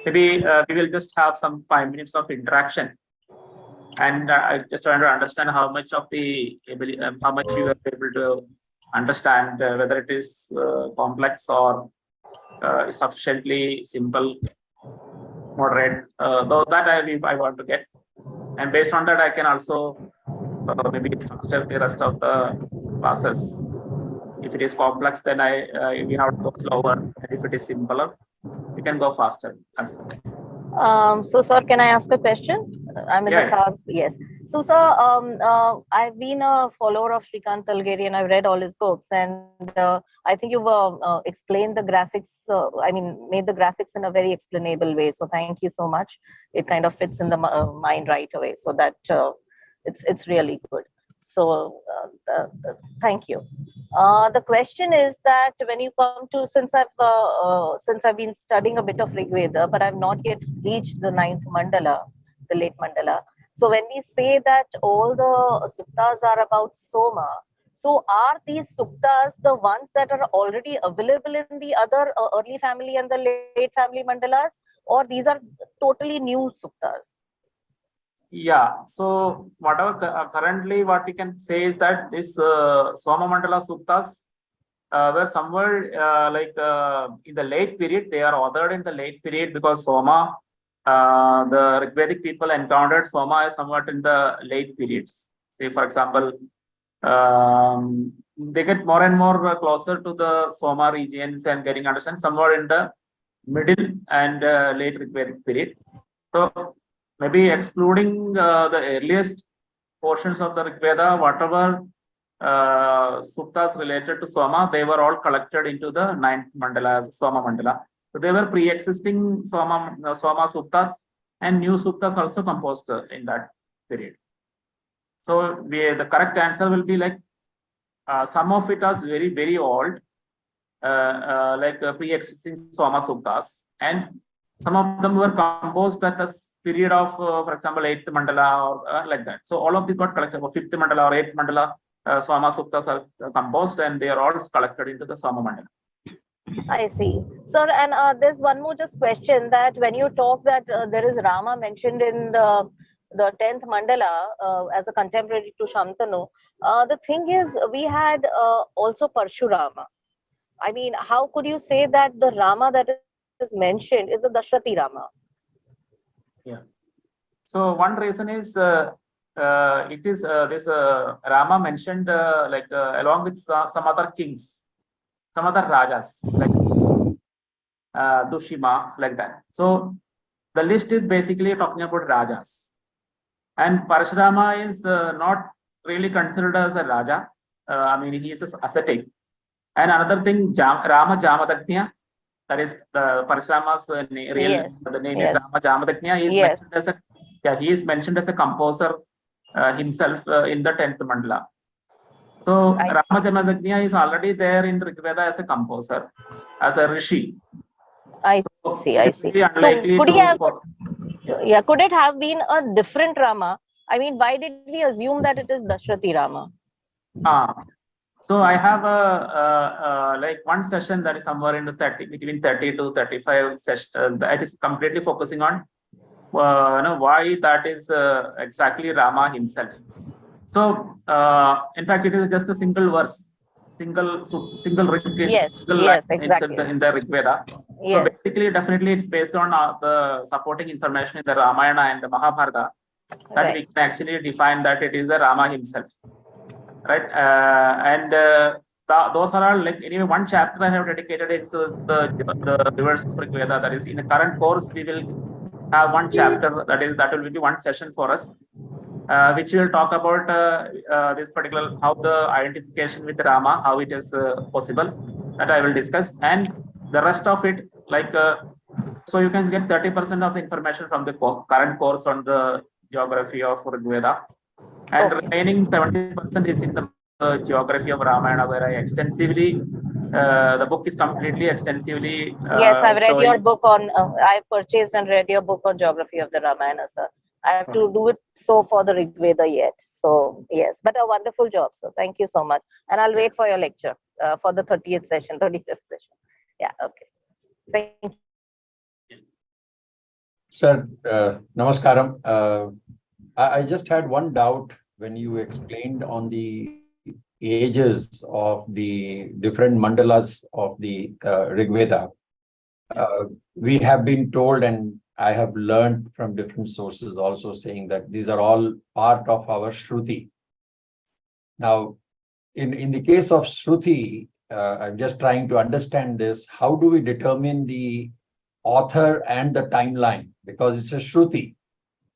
Maybe we will just have some 5 minutes of interaction, and I just trying to understand how much of the how much you are able to understand, whether it is complex or sufficiently simple, moderate. Though that I want to get, and based on that I can also maybe structure the rest of the classes. If it is complex, then we have to go slower, and if it is simpler, we can go faster as well. So, sir, can I ask a question? I'm in the car. Yes. So, sir, I've been a follower of Shrikant Talgeri and I've read all his books. And I think you've explained the graphics, made the graphics in a very explainable way. So, thank you so much. It kind of fits in the mind right away. So that it's really good. So, thank you. The question is that when you come to, since I've been studying a bit of Ṛgveda, but I've not yet reached the 9th mandala, the late mandala. So when we say that all the suktas are about Soma, so are these suktas the ones that are already available in the other early family and the late family mandalas, or these are totally new suktas? Yeah, so whatever currently what we can say is that this Soma Mandala Suktas were somewhere in the late period. They are authored in the late period because Soma, the Ṛgvedic people encountered Soma as somewhat in the late periods. Say, for example, they get more and more closer to the Soma regions and getting understand somewhere in the middle and late Ṛgvedic period. So maybe excluding the earliest portions of the Ṛgveda, whatever suktas related to Soma, they were all collected into the 9th mandala as Soma Mandala. So they were pre-existing Soma suktas, and new suktas also composed in that period. So the correct answer will be like some of it is very, very old, pre-existing Soma suktas, and some of them were composed at the period of, for example, 8th mandala or like that. So all of these got collected. 5th mandala or 8th mandala Soma suktas are composed, and they are all collected into the Soma mandala. I see, sir. And there's one more just question, that when you talk that there is Rama mentioned in the 10th mandala as a contemporary to Shantanu, the thing is we had also Parshurama. I mean, how could you say that the Rama that is mentioned is the Dashrati Rama? Yeah. So one reason is it is this Rama mentioned along with some other kings, some other rajas like Dushima, like that. So the list is basically talking about rajas, and Parashurama is not really considered as a raja. He is an ascetic. And another thing, Rama Jamadagnya, that is Parashurama's real the name is Rama Jamadagnya. He is mentioned as a composer himself in the 10th mandala. So Rama Jamadagnya is already there in Ṛgveda as a composer, as a rishi. I see. So could he have? Could it have been a different Rama? I mean, why did we assume that it is Dashrati Rama? So I have a one session that is somewhere in the between 30 to 35 session that is completely focusing on why that is exactly Rama himself. So in fact, it is just a single verse, single line in the Ṛgveda. So basically, definitely, it's based on the supporting information in the Ramayana and the Mahabharata that we can actually define that it is the Rama himself. Right, those are all anyway. One chapter I have dedicated it to the rivers of Ṛgveda. That is, in the current course, we will have one chapter that will be one session for us, which will talk about this particular, how the identification with Rama, how it is possible. That I will discuss, and the rest of it, so you can get 30% of the information from the current course on the geography of Ṛgveda. And remaining 70% is in the geography of Ramayana, where I extensively, the book is completely extensively. Yes, I've read your book on, I've purchased and read your book on geography of the Ramayana, sir. I have to do it so for the Ṛgveda yet. So, yes, but a wonderful job, sir. Thank you so much. And I'll wait for your lecture for the 30th session, 35th session. Yeah, okay. Thank you. Sir, Namaskaram. I just had one doubt when you explained on the ages of the different mandalas of the Ṛgveda. We have been told, and I have learned from different sources also saying that these are all part of our Shruti. Now, in the case of Shruti, I'm just trying to understand this. How do we determine the author and the timeline? Because it's a Shruti.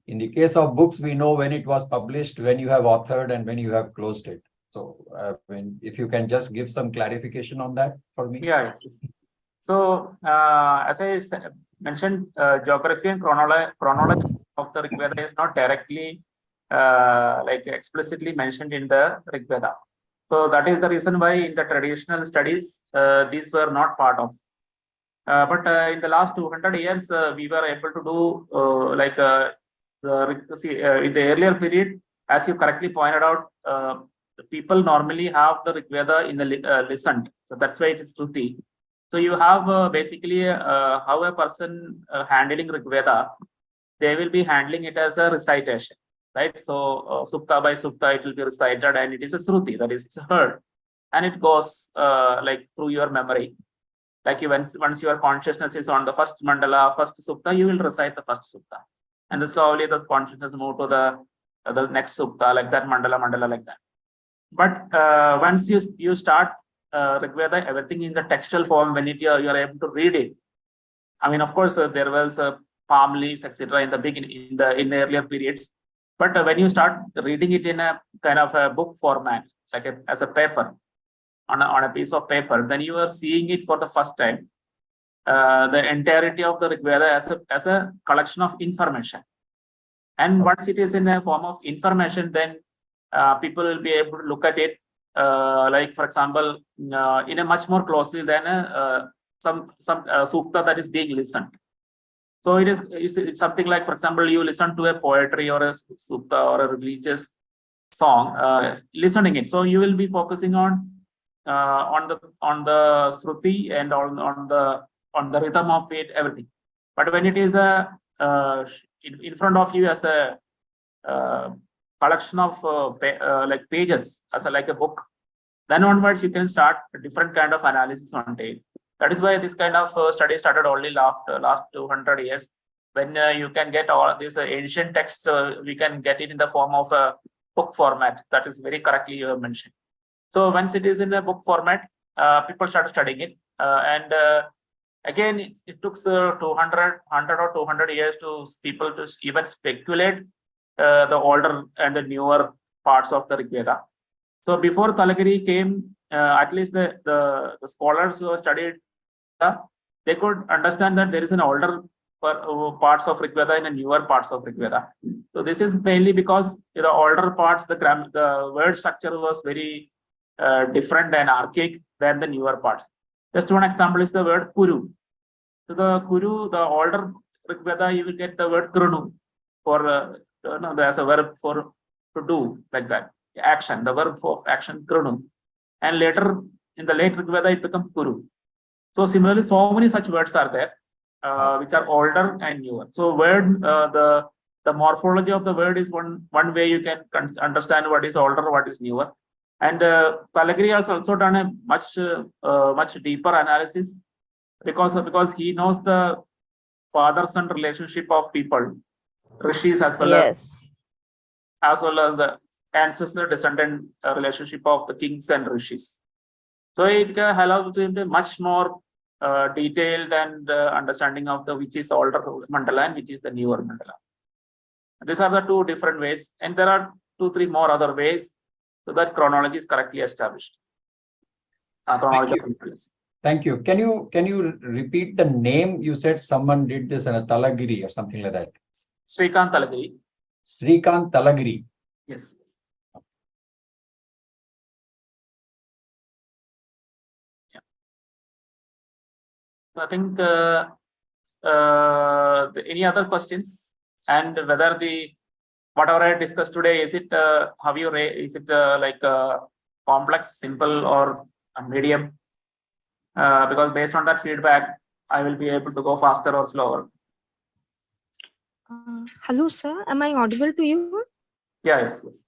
In the case of books, we know when it was published, when you have authored and when you have closed it. So, if you can just give some clarification on that for me. Yeah, yes. So, as I mentioned, geography and chronology of the Ṛgveda is not directly like explicitly mentioned in the Ṛgveda. So that is the reason why in the traditional studies, these were not part of. But in the last 200 years, we were able to do in the earlier period, as you correctly pointed out, the people normally have the Ṛgveda in the listened. So that's why it is Shruti. So you have basically how a person handling Ṛgveda, they will be handling it as a recitation, right? So sukta by sukta, it will be recited, and it is a Shruti, that is, it's heard, and it goes like through your memory. Like once your consciousness is on the first mandala, first sukta, you will recite the first sukta, and then slowly the consciousness move to the next sukta, like that mandala like that. But once you start Ṛgveda, everything in the textual form, when you are able to read it. I mean, of course, there was palm leaves, etc. in the beginning, in the earlier periods. But when you start reading it in a kind of a book format, like as a paper, on a piece of paper, then you are seeing it for the first time. The entirety of the Ṛgveda as a collection of information. And once it is in a form of information, then people will be able to look at it, like, for example, in a much more closely than some sukta that is being listened. So it's something like, for example, you listen to a poetry or a sukta or a religious song, listening it. So you will be focusing on the Shruti and on the rhythm of it, everything. But when it is in front of you as a collection of like pages, like a book, then onwards you can start a different kind of analysis on it. That is why this kind of study started only last 200 years, when you can get all these ancient texts. We can get it in the form of a book format. That is very correctly you have mentioned. So once it is in a book format, people started studying it, and again it took 100 or 200 years to people to even speculate the older and the newer parts of the Ṛgveda. So before Talagiri came, at least the scholars who have studied, they could understand that there is an older parts of Ṛgveda and a newer parts of Ṛgveda. So this is mainly because the older parts, the word structure was very different and archaic than the newer parts. Just one example is the word Kuru. So the Kuru, the older Ṛgveda, you will get the word Krunu for there's a verb for to do, like that, action, the verb of action, Krunu. And later in the late Ṛgveda, it becomes Kuru. So similarly, so many such words are there, which are older and newer. So word, the morphology of the word is one way you can understand what is older, what is newer. And Talagiri has also done a much deeper analysis, because he knows the father-son relationship of people, rishis, as well as the ancestor-descendant relationship of the kings and rishis. So it allows him to much more detailed and understanding of which is older mandala and which is the newer mandala. These are the two different ways, and there are 2-3 more other ways, so that chronology is correctly established. Thank you. Can you repeat the name? You said someone did this in a Talagiri or something like that. Srikant Talagiri. Srikant Talagiri. Yes. Yeah. So I think any other questions, and whether whatever I discussed today, is it like complex, simple, or medium? Because based on that feedback, I will be able to go faster or slower. Hello, sir. Am I audible to you? Yeah, yes, yes.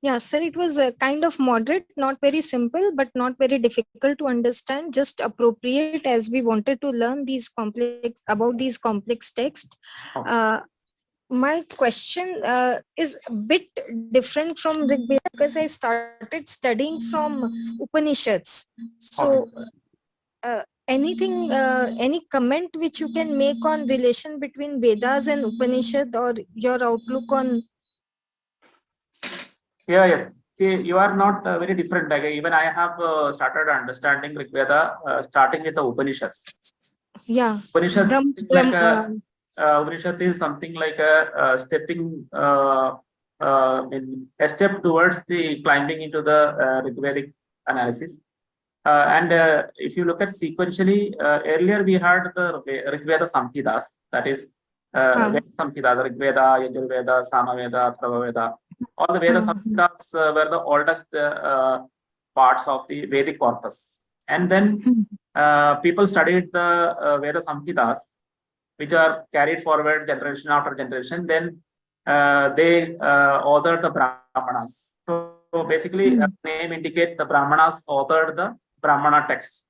Yeah, sir. It was kind of moderate, not very simple, but not very difficult to understand. Just appropriate as we wanted to learn these complex texts. Okay. My question is a bit different from Ṛgveda because I started studying from Upanishads. So, any comment which you can make on relation between Vedas and Upanishad, or your outlook on? Yeah, yes. See, you are not very different. Like even I have started understanding Rig Veda starting with the Upanishads. Yeah, Upanishads is like Brahm, Upanishad is something like a stepping a step towards the climbing into the Ṛgvedic analysis. And if you look at sequentially, earlier we had the Ṛgveda Samhidas, that is Veda Samhita, the Ṛgveda, Yajurveda, Samaveda, Atharvaveda. All the Veda Samhitas were the oldest parts of the Vedic corpus. And then people studied the Veda Samhitas, which are carried forward generation after generation. Then they authored the Brahmanas. So basically, name indicates the Brahmanas authored the Brahmana texts.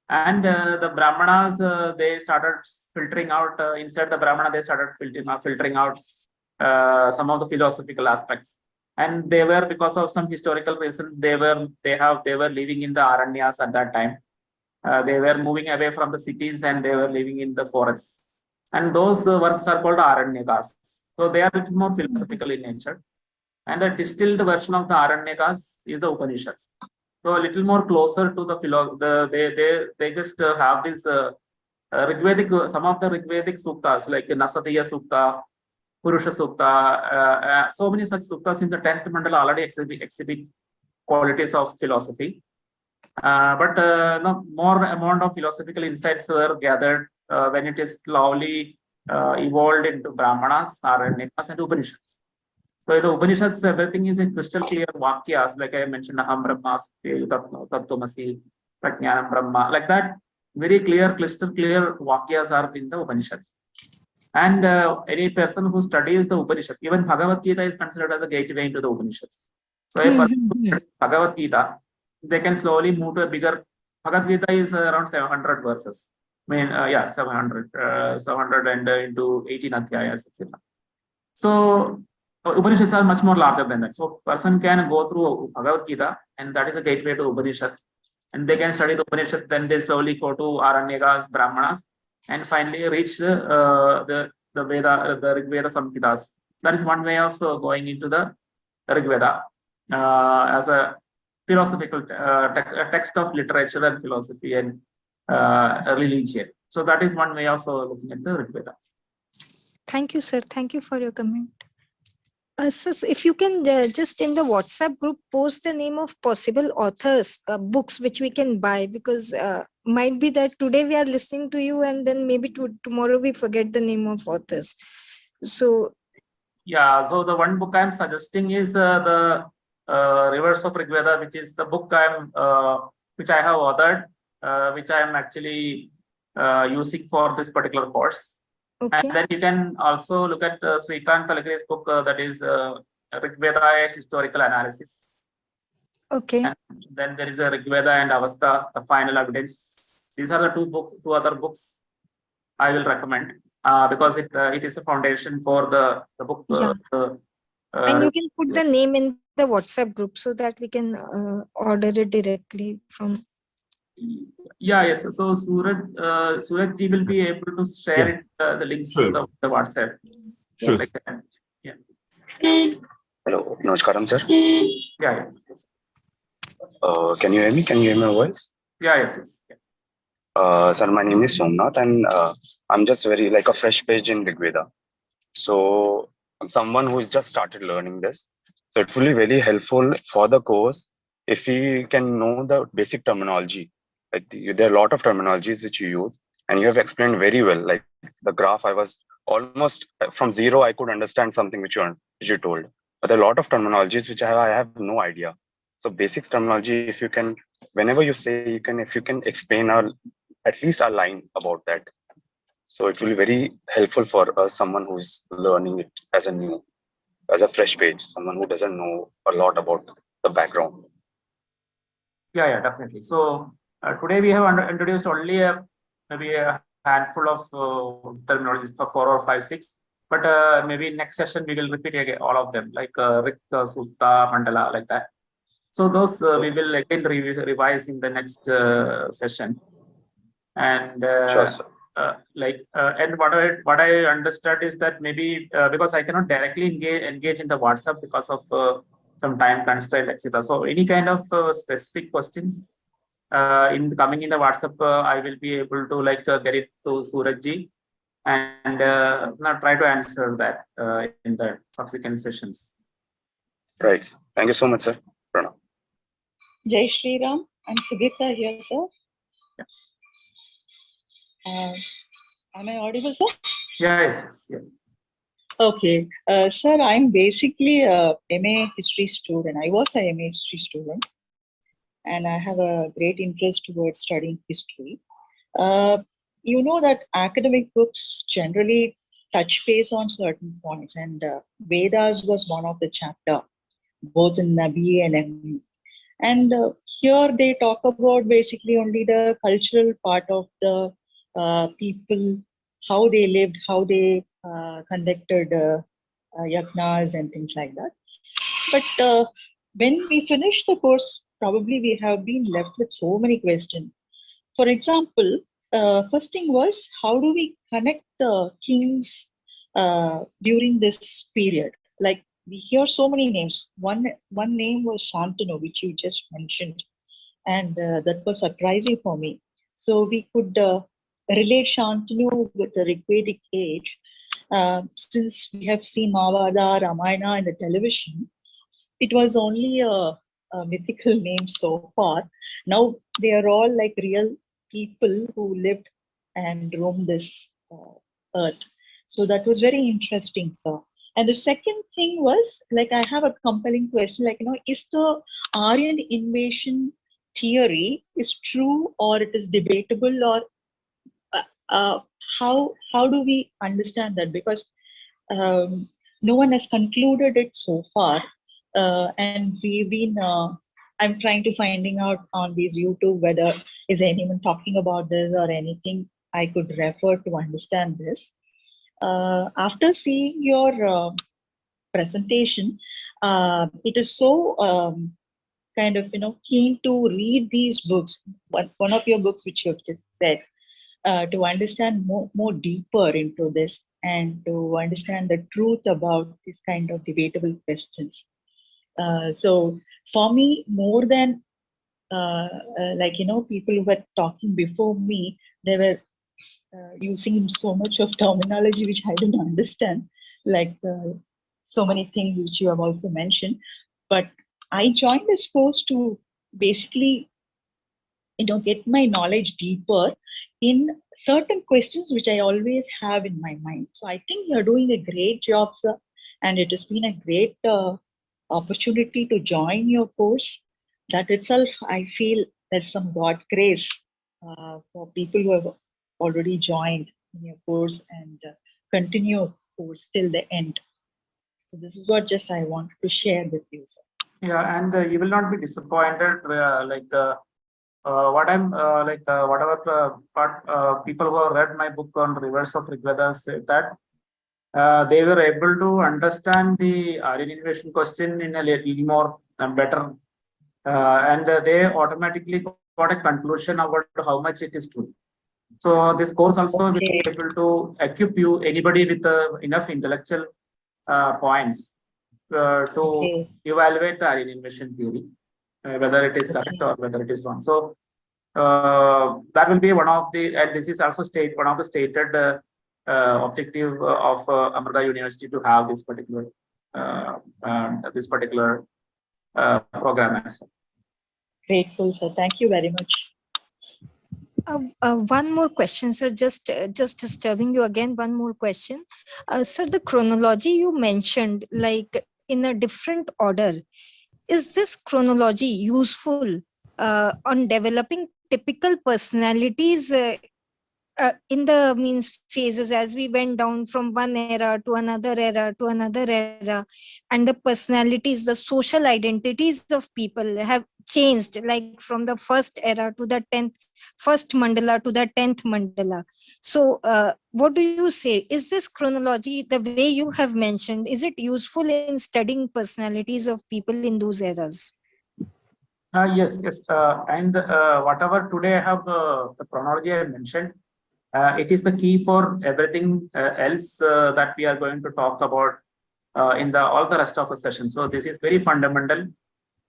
And the Brahmanas, they started filtering out inside the Brahmana, they started filtering out some of the philosophical aspects. And they were, because of some historical reasons, they were living in the Aranyas at that time. They were moving away from the cities and they were living in the forests. And those works are called Aranyakas. So they are a little more philosophical in nature. And the distilled version of the Aranyakas is the Upanishads. So a little more closer to the they just have this Ṛgvedic, some of the Ṛgvedic suktas like Nasadiya Sukta, Purusha Sukta, so many such suktas in the 10th mandala already exhibit qualities of philosophy. But no more amount of philosophical insights were gathered when it is slowly evolved into Brahmanas, Aranyakas, and Upanishads. So in the Upanishads, everything is in crystal clear Vakyas, like I mentioned, Aham Brahmasmi, Tattvamasi, Prajnanam Brahma, like that. Very clear, crystal clear Vakyas are in the Upanishads. And any person who studies the Upanishad, even Bhagavad Gita is considered as a gateway into the Upanishads. So a person who studies Bhagavad Gita, they can slowly move to a bigger. Bhagavad Gita is around 700 verses. I mean, yeah, 700 and into 18 adhyayas, etc. So Upanishads are much more larger than that. So person can go through Bhagavad Gita, and that is a gateway to Upanishads. And they can study the Upanishads, then they slowly go to Aranyakas, Brahmanas, and finally reach the Veda, the Ṛgveda Samhitas. That is one way of going into the Ṛgveda as a philosophical text of literature and philosophy and religion. So that is one way of looking at the Ṛgveda. Thank you, sir. Thank you for your comment. So if you can just in the WhatsApp group post the name of possible authors, books which we can buy, because might be that today we are listening to you and then maybe tomorrow we forget the name of authors. So yeah, so the one book I'm suggesting is the Rivers of Ṛgveda, which is the book which I have authored, which I am actually using for this particular course. okay. And then you can also look at Srikant Talagiri's book, that is Ṛgveda Historical Analysis. Okay. And then there is a Ṛgveda and Avastha, the Final Evidence. These are the two other books I will recommend because it is a foundation for the book. Yeah. And you can put the name in the WhatsApp group so that we can order it directly from. Yeah, yes. So Suraj ji will be able to share it, the links to the WhatsApp. Sure. Yeah. Hello, Namaskaram, sir. Yeah. Can you hear me? Can you hear my voice? Yeah, yes. Sir, my name is Somnath, and I'm just very like a fresh page in Ṛgveda. So I'm someone who's just started learning this. So it will be very helpful for the course if we can know the basic terminology. Like there are a lot of terminologies which you use, and you have explained very well. Like the graph, I was almost from zero. I could understand something which you told, but there are a lot of terminologies which I have no idea. So basics terminology, if you can, whenever you say, if you can explain at least a line about that. So it will be very helpful for someone who is learning it as a fresh page, someone who doesn't know a lot about the background. Yeah, definitely. So today we have introduced only maybe a handful of terminologies for 4 or 5, 6. But maybe next session we will repeat again all of them, like Rik, Sutta, Mandala, like that. So those we will again revise in the next session. And Sure, sir. and what I understood is that maybe because I cannot directly engage in the WhatsApp because of some time constraint, etc. So any kind of specific questions coming in the WhatsApp, I will be able to get it to Surajji and now try to answer that in the subsequent sessions. Right. Thank you so much, sir. Pranav. Jai Shri Ram. I'm Sugita here, sir. Am I audible, sir? Yes. Okay. Sir, I'm basically a MA history student. I was a MA history student, and I have a great interest towards studying history. You know that academic books generally touch base on certain points, and Vedas was one of the chapter, both in BA and MA. And here they talk about basically only the cultural part of the people, how they lived, how they conducted yagnas and things like that. But when we finish the course, probably we have been left with so many questions. For example, first thing was, how do we connect the kings during this period? Like, we hear so many names. One name was Shantanu, which you just mentioned, and that was surprising for me. So we could relate Shantanu with the Ṛgvedic age. Since we have seen Mahabharata, Ramayana in the television, it was only a mythical name so far. Now they are all like real people who lived and roamed this earth. So that was very interesting, sir. And the second thing was, like, I have a compelling question, like, is the Aryan invasion theory is true or it is debatable, or how do we understand that? Because no one has concluded it so far, and we've been. I'm trying to finding out on these YouTube whether is anyone talking about this or anything I could refer to understand this. After seeing your presentation, it is so kind of keen to read these books. One of your books which you have just said, to understand more deeper into this and to understand the truth about this kind of debatable questions. So for me, more than people who were talking before me, they were using so much of terminology which I didn't understand, like so many things which you have also mentioned. But I joined this course to basically get my knowledge deeper in certain questions which I always have in my mind. So I think you're doing a great job, sir, and it has been a great opportunity to join your course. That itself, I feel there's some God grace for people who have already joined in your course and continue course till the end. So this is what just I wanted to share with you, sir. Yeah, and you will not be disappointed. What I'm whatever part people who have read my book on Rivers of Ṛgveda said that they were able to understand the Aryan invasion question in a little more better, and they automatically got a conclusion about how much it is true. So this course also will be able to equip anybody with enough intellectual points to evaluate the Aryan invasion theory, whether it is correct or whether it is wrong. So that will be one of the, and this is also one of the stated objective of Amrita University to have this particular program as well. Grateful, sir. Thank you very much. One more question, sir. Just disturbing you again. One more question, sir. The chronology you mentioned, like in a different order, is this chronology useful on developing typical personalities in the means phases, as we went down from one era to another era, and the personalities, the social identities of people have changed, like from the first era to the 10th, first mandala to the 10th mandala. So what do you say? Is this chronology, the way you have mentioned, is it useful in studying personalities of people in those eras? Yes, yes. And whatever today I have the chronology I mentioned, it is the key for everything else that we are going to talk about in the all the rest of the session. So this is very fundamental.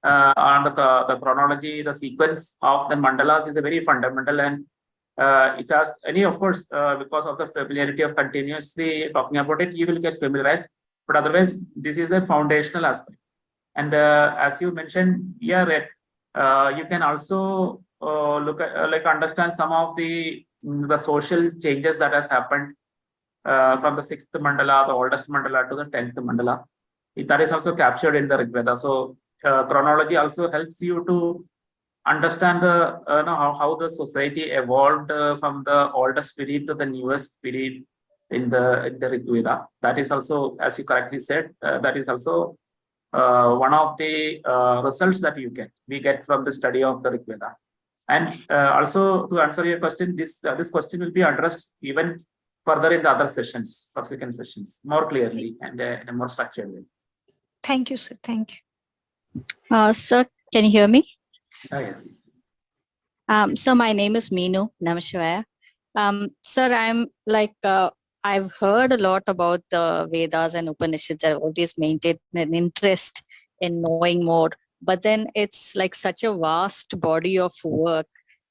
On the chronology, the sequence of the mandalas is a very fundamental, and it has any, of course, because of the familiarity of continuously talking about it, you will get familiarized. But otherwise, this is a foundational aspect. And as you mentioned, yeah, that you can also look at like understand some of the social changes that has happened from the 6th mandala, the oldest mandala, to the 10th mandala. That is also captured in the Ṛgveda. So chronology also helps you to understand the how the society evolved from the oldest period to the newest period in the Ṛgveda. That is also, as you correctly said, that is also one of the results that we get from the study of the Ṛgveda. And also, to answer your question, this question will be addressed even further in the other sessions, subsequent sessions, more clearly and in a more structured way. Thank you, sir. Thank you. Sir, can you hear me? Yes. So my name is Meenu Namashivaya. Sir, I'm like, I've heard a lot about the Vedas and Upanishads. I've always maintained an interest in knowing more. But then it's like such a vast body of work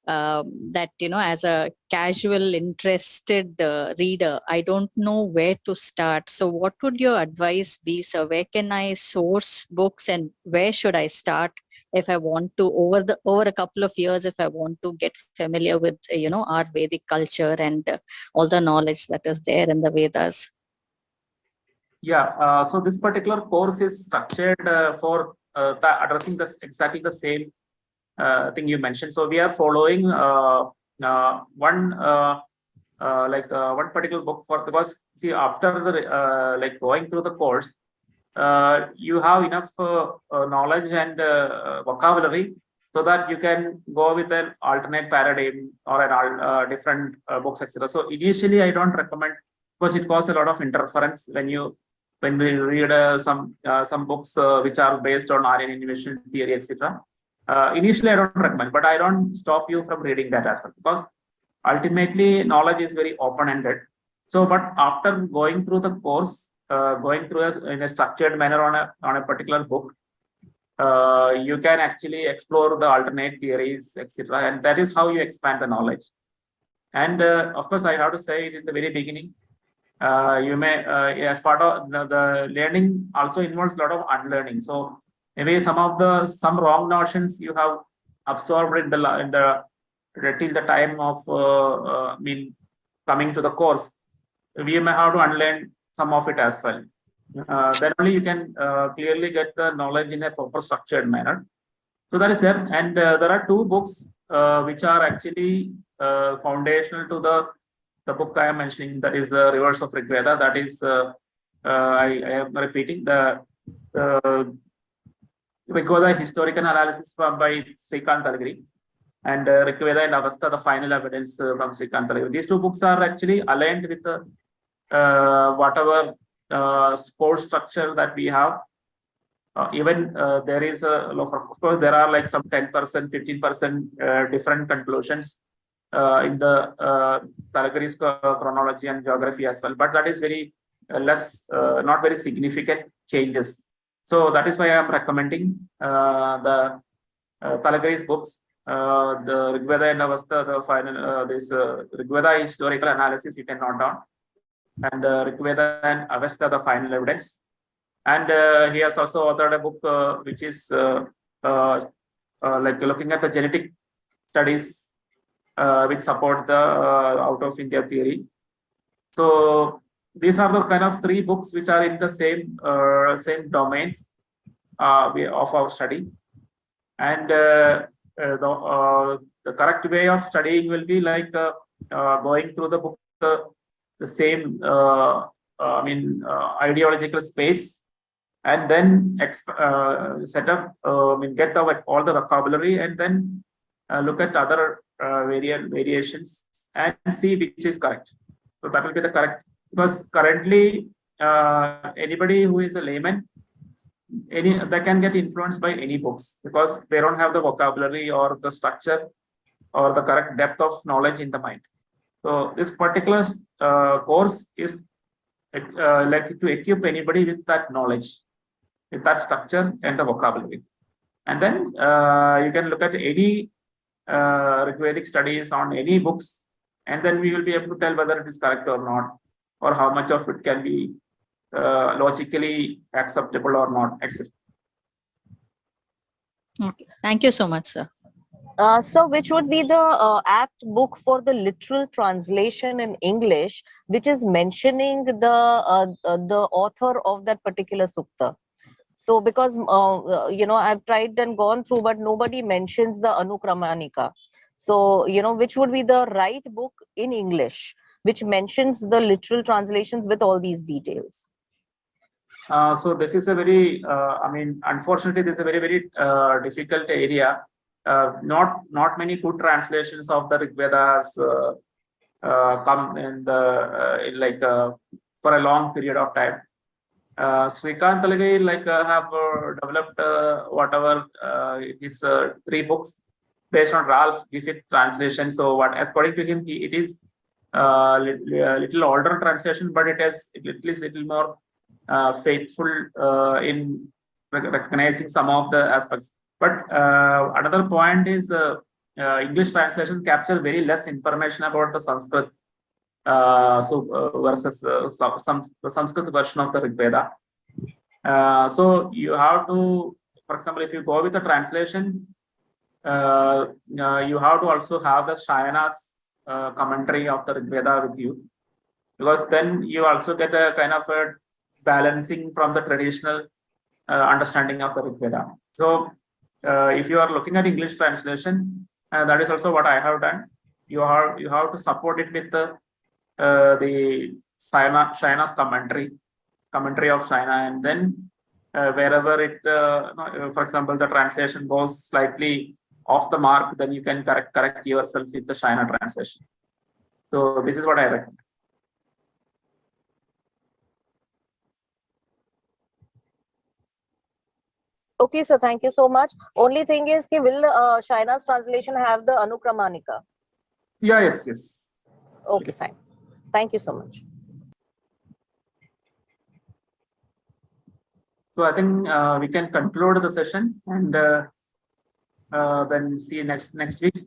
that, as a casual, interested reader, I don't know where to start. So what would your advice be, sir? Where can I source books, and where should I start if I want to, over a couple of years, if I want to get familiar with, our Vedic culture and all the knowledge that is there in the Vedas? Yeah, so this particular course is structured for addressing exactly the same thing you mentioned. So we are following one particular book because see, after the going through the course, you have enough knowledge and vocabulary so that you can go with an alternate paradigm or an different books, etc. So initially, I don't recommend, because it causes a lot of interference when we read some books which are based on Aryan innovation theory, etc. Initially, I don't recommend, but I don't stop you from reading that as well, because ultimately knowledge is very open-ended. So, but after going through the course, going through in a structured manner on a particular book, you can actually explore the alternate theories, etc. And that is how you expand the knowledge. And of course, I have to say it in the very beginning. You may, as part of the learning, also involves a lot of unlearning. So maybe some wrong notions you have absorbed in the till the time of coming to the course, we may have to unlearn some of it as well. Then only you can clearly get the knowledge in a proper structured manner. So that is there, and there are two books which are actually foundational to the book I am mentioning. That is the Rivers of Ṛgveda. That is, I am repeating the Ṛgveda historical analysis by Srikant Talagiri, and Ṛgveda and Avastha, the final evidence from Srikant Talagiri. These two books are actually aligned with whatever sports structure that we have. Even there is of course, there are like some 10%, 15% different conclusions in the Talagiri's chronology and geography as well. But that is very less, not very significant changes. So that is why I am recommending the Talagiri's books, the Ṛgveda and Avastha, the final, this Ṛgveda historical analysis you can note down, and Ṛgveda and Avastha, the final evidence. And he has also authored a book which is like looking at the genetic studies which support the out of India theory. So these are the kind of three books which are in the same domains of our study. And the correct way of studying will be like going through the book, the same, ideological space, and then set up, get all the vocabulary, and then look at other variations and see which is correct. So that will be the correct, because currently anybody who is a layman, they can get influenced by any books because they don't have the vocabulary or the structure or the correct depth of knowledge in the mind. So this particular course is like to equip anybody with that knowledge, with that structure and the vocabulary. And then you can look at any Ṛgvedic studies on any books, and then we will be able to tell whether it is correct or not, or how much of it can be logically acceptable or not, etc. Okay. Thank you so much, sir. So which would be the apt book for the literal translation in English, which is mentioning the author of that particular sukta? So because I've tried and gone through, but nobody mentions the Anukramanika. So which would be the right book in English which mentions the literal translations with all these details? So this is a very, unfortunately, this is a very difficult area. Not many good translations of the Ṛgvedas come in the for a long period of time. Srikant Talagiri have developed whatever his 3 books based on Ralph Griffith translation. So what, according to him, it is little older translation, but it is at least little more faithful in recognizing some of the aspects. But another point is English translation capture very less information about the Sanskrit versus the Sanskrit version of the Ṛgveda. So you have to, for example, if you go with the translation, you have to also have the Shayana's commentary of the Ṛgveda with you, because then you also get a kind of a balancing from the traditional understanding of the Ṛgveda. So if you are looking at English translation, that is also what I have done. You have to support it with the Shayana's commentary of Shayana, and then wherever it, for example, the translation goes slightly off the mark, then you can correct yourself with the Shayana translation. So this is what I recommend. Okay, sir, thank you so much. Only thing is, will Shayana's translation have the Anukramanika? Yeah, yes. Okay, fine. Thank you so much. So I think we can conclude the session and then see you next week.